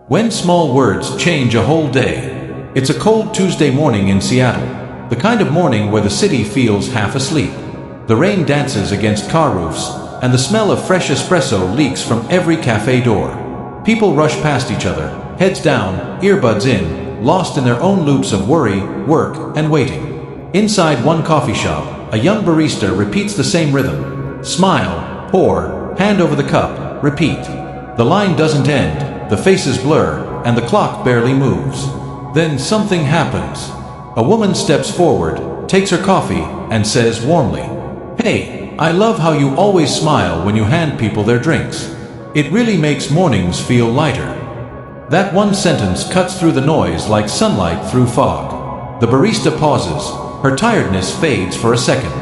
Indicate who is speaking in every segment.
Speaker 1: When small words change a whole day. It's a cold Tuesday morning in Seattle, the kind of morning where the city feels half asleep. The rain dances against car roofs, and the smell of fresh espresso leaks from every cafe door. People rush past each other, heads down, earbuds in, lost in their own loops of worry, work, and waiting. Inside one coffee shop, a young barista repeats the same rhythm. Smile, pour, hand over the cup, repeat. The line doesn't end, the faces blur, and the clock barely moves. Then something happens. A woman steps forward, takes her coffee, and says warmly, "Hey, I love how you always smile when you hand people their drinks. It really makes mornings feel lighter." That one sentence cuts through the noise like sunlight through fog. The barista pauses. Her tiredness fades for a second.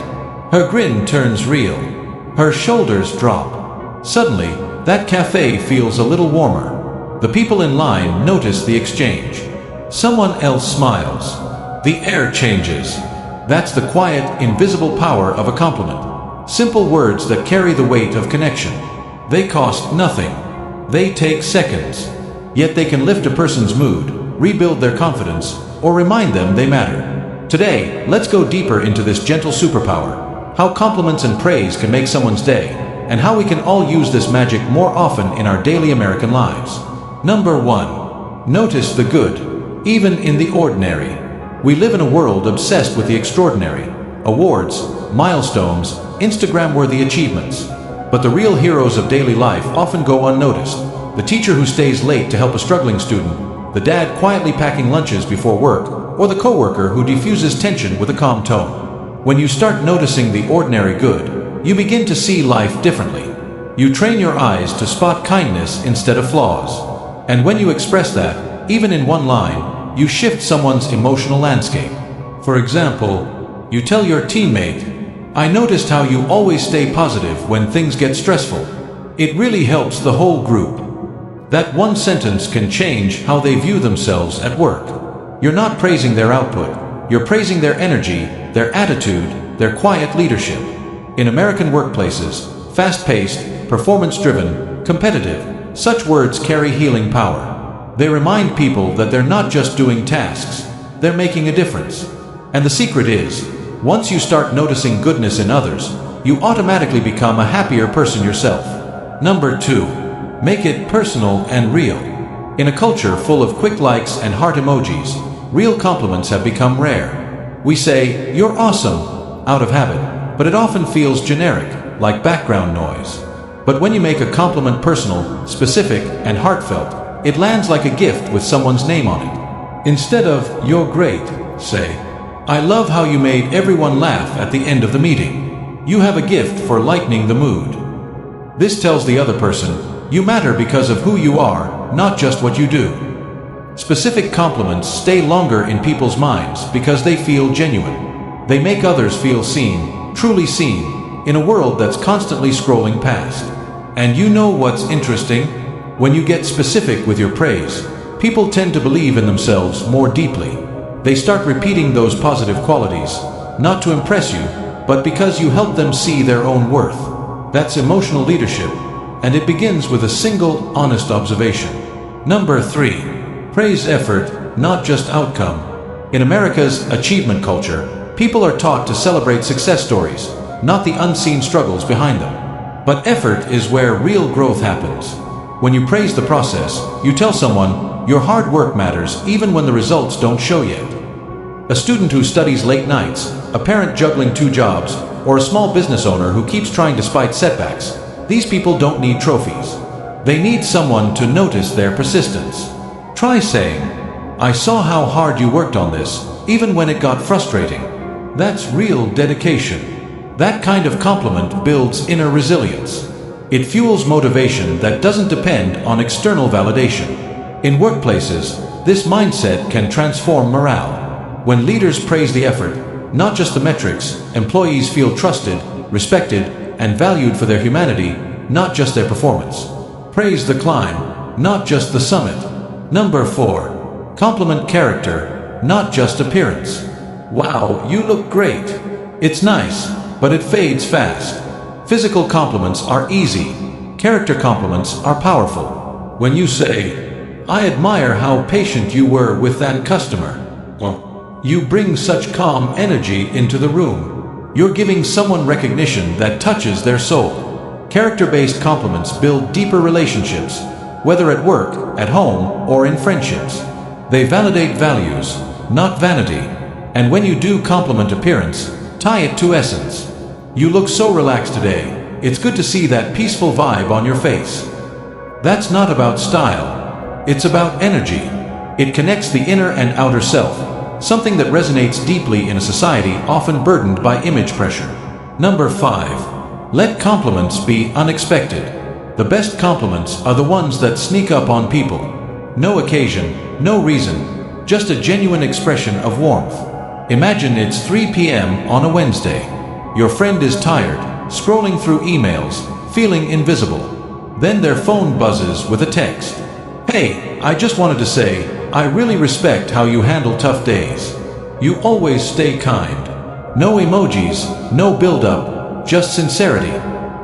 Speaker 1: Her grin turns real. Her shoulders drop. Suddenly, that cafe feels a little warmer. The people in line notice the exchange. Someone else smiles. The air changes. That's the quiet, invisible power of a compliment. Simple words that carry the weight of connection. They cost nothing. They take seconds. Yet they can lift a person's mood, rebuild their confidence, or remind them they matter. Today, let's go deeper into this gentle superpower. How compliments and praise can make someone's day, and how we can all use this magic more often in our daily American lives. Number 1. Notice the good, even in the ordinary. We live in a world obsessed with the extraordinary. Awards, milestones, Instagram-worthy achievements. But the real heroes of daily life often go unnoticed. The teacher who stays late to help a struggling student, the dad quietly packing lunches before work, or the coworker who diffuses tension with a calm tone. When you start noticing the ordinary good, you begin to see life differently. You train your eyes to spot kindness instead of flaws. And when you express that, even in one line, you shift someone's emotional landscape. For example, you tell your teammate, "I noticed how you always stay positive when things get stressful. It really helps the whole group." That one sentence can change how they view themselves at work. You're not praising their output, you're praising their energy, their attitude, their quiet leadership. In American workplaces, fast-paced, performance-driven, competitive, such words carry healing power. They remind people that they're not just doing tasks, they're making a difference. And the secret is, once you start noticing goodness in others, you automatically become a happier person yourself. Number 2. Make it personal and real. In a culture full of quick likes and heart emojis, real compliments have become rare. We say, "You're awesome," out of habit, but it often feels generic, like background noise. But when you make a compliment personal, specific, and heartfelt, it lands like a gift with someone's name on it. Instead of, "You're great," say, "I love how you made everyone laugh at the end of the meeting. You have a gift for lightening the mood." This tells the other person, you matter because of who you are, not just what you do. Specific compliments stay longer in people's minds because they feel genuine. They make others feel seen, truly seen, in a world that's constantly scrolling past. And you know what's interesting? When you get specific with your praise, people tend to believe in themselves more deeply. They start repeating those positive qualities, not to impress you, but because you help them see their own worth. That's emotional leadership, and it begins with a single, honest observation. Number 3. Praise effort, not just outcome. In America's achievement culture, people are taught to celebrate success stories, not the unseen struggles behind them. But effort is where real growth happens. When you praise the process, you tell someone, your hard work matters even when the results don't show yet. A student who studies late nights, a parent juggling 2 jobs, or a small business owner who keeps trying despite setbacks, these people don't need trophies. They need someone to notice their persistence. Try saying, "I saw how hard you worked on this, even when it got frustrating." That's real dedication. That kind of compliment builds inner resilience. It fuels motivation that doesn't depend on external validation. In workplaces, this mindset can transform morale. When leaders praise the effort, not just the metrics, employees feel trusted, respected, and valued for their humanity, not just their performance. Praise the climb, not just the summit. Number 4. Compliment character, not just appearance. "Wow, you look great." It's nice, but it fades fast. Physical compliments are easy. Character compliments are powerful. When you say, I admire how patient you were with that customer. You bring such calm energy into the room. You're giving someone recognition that touches their soul. Character-based compliments build deeper relationships, whether at work, at home, or in friendships. They validate values, not vanity. And when you do compliment appearance, tie it to essence. You look so relaxed today. It's good to see that peaceful vibe on your face. That's not about style. It's about energy. It connects the inner and outer self, something that resonates deeply in a society often burdened by image pressure. Number 5. Let compliments be unexpected. The best compliments are the ones that sneak up on people. No occasion, no reason, just a genuine expression of warmth. Imagine it's 3 p.m. on a Wednesday. Your friend is tired, scrolling through emails, feeling invisible. Then their phone buzzes with a text. Hey, I just wanted to say, I really respect how you handle tough days. You always stay kind. No emojis, no build-up, just sincerity.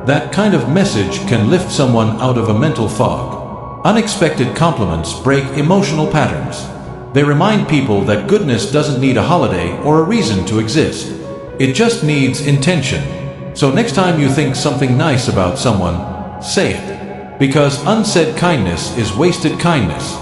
Speaker 1: That kind of message can lift someone out of a mental fog. Unexpected compliments break emotional patterns. They remind people that goodness doesn't need a holiday or a reason to exist. It just needs intention. So next time you think something nice about someone, say it. Because unsaid kindness is wasted kindness.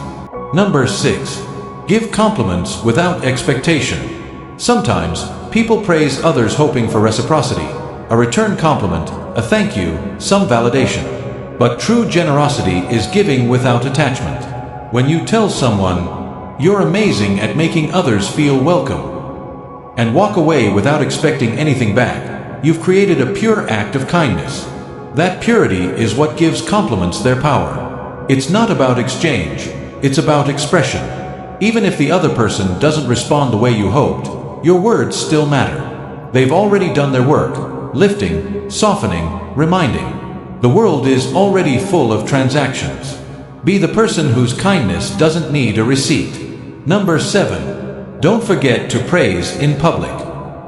Speaker 1: Number 6. Give compliments without expectation. Sometimes, people praise others hoping for reciprocity, a return compliment, a thank you, some validation. But true generosity is giving without attachment. When you tell someone, "You're amazing at making others feel welcome," and walk away without expecting anything back, you've created a pure act of kindness. That purity is what gives compliments their power. It's not about exchange, it's about expression. Even if the other person doesn't respond the way you hoped, your words still matter. They've already done their work, lifting, softening, reminding. The world is already full of transactions. Be the person whose kindness doesn't need a receipt. Number 7. Don't forget to praise in public.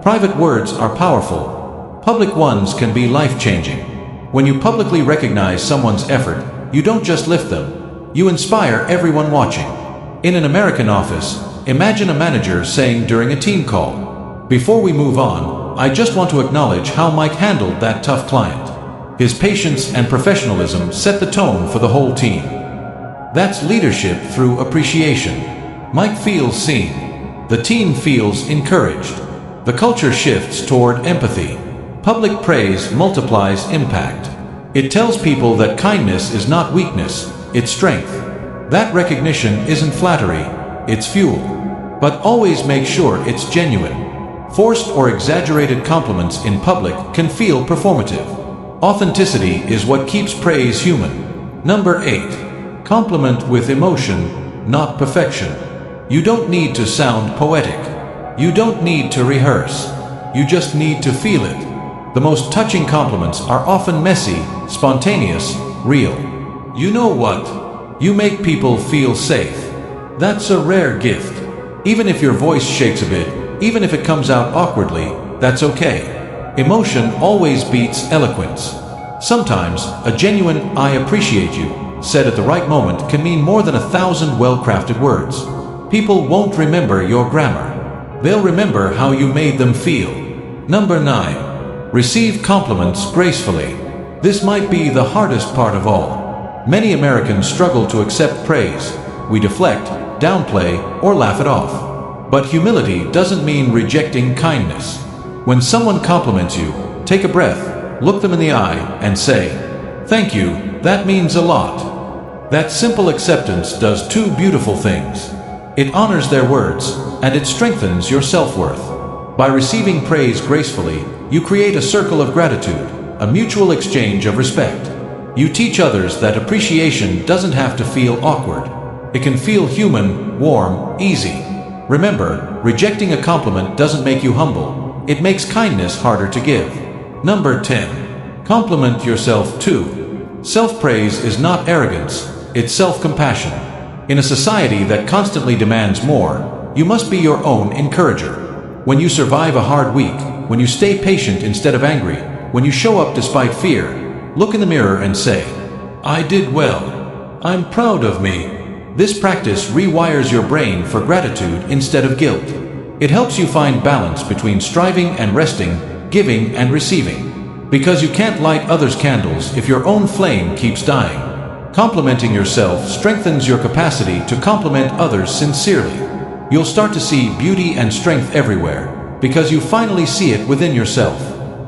Speaker 1: Private words are powerful. Public ones can be life-changing. When you publicly recognize someone's effort, you don't just lift them. You inspire everyone watching. In an American office, imagine a manager saying during a team call, "Before we move on, I just want to acknowledge how Mike handled that tough client. His patience and professionalism set the tone for the whole team." That's leadership through appreciation. Mike feels seen. The team feels encouraged. The culture shifts toward empathy. Public praise multiplies impact. It tells people that kindness is not weakness, it's strength. That recognition isn't flattery, it's fuel. But always make sure it's genuine. Forced or exaggerated compliments in public can feel performative. Authenticity is what keeps praise human. Number 8. Compliment with emotion, not perfection. You don't need to sound poetic. You don't need to rehearse. You just need to feel it. The most touching compliments are often messy, spontaneous, real. You know what? You make people feel safe. That's a rare gift. Even if your voice shakes a bit, even if it comes out awkwardly, that's okay. Emotion always beats eloquence. Sometimes, a genuine "I appreciate you" said at the right moment can mean more than 1,000 well-crafted words. People won't remember your grammar. They'll remember how you made them feel. Number 9. Receive compliments gracefully. This might be the hardest part of all. Many Americans struggle to accept praise. We deflect, downplay, or laugh it off. But humility doesn't mean rejecting kindness. When someone compliments you, take a breath, look them in the eye, and say, "Thank you, that means a lot." That simple acceptance does two beautiful things. It honors their words, and it strengthens your self-worth. By receiving praise gracefully, you create a circle of gratitude, a mutual exchange of respect. You teach others that appreciation doesn't have to feel awkward. It can feel human, warm, easy. Remember, rejecting a compliment doesn't make you humble. It makes kindness harder to give. Number 10. Compliment yourself too. Self-praise is not arrogance, it's self-compassion. In a society that constantly demands more, you must be your own encourager. When you survive a hard week, when you stay patient instead of angry, when you show up despite fear, look in the mirror and say, "I did well. I'm proud of me." This practice rewires your brain for gratitude instead of guilt. It helps you find balance between striving and resting, giving and receiving. Because you can't light others' candles if your own flame keeps dying. Complimenting yourself strengthens your capacity to compliment others sincerely. You'll start to see beauty and strength everywhere, because you finally see it within yourself.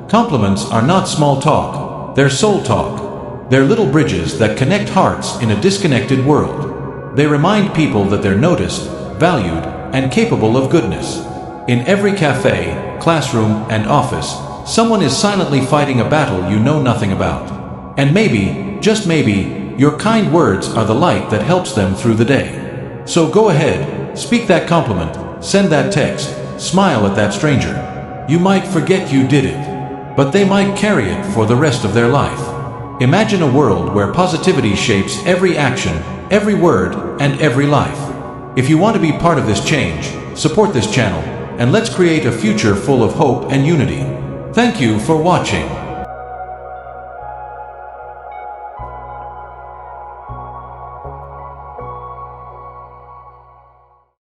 Speaker 1: Compliments are not small talk, they're soul talk. They're little bridges that connect hearts in a disconnected world. They remind people that they're noticed, valued, and capable of goodness. In every cafe, classroom, and office, someone is silently fighting a battle you know nothing about. And maybe, just maybe, your kind words are the light that helps them through the day. So go ahead, speak that compliment, send that text, smile at that stranger. You might forget you did it, but they might carry it for the rest of their life. Imagine a world where positivity shapes every action, every word, and every life. If you want to be part of this change, support this channel, and let's create a future full of hope and unity. Thank you for watching.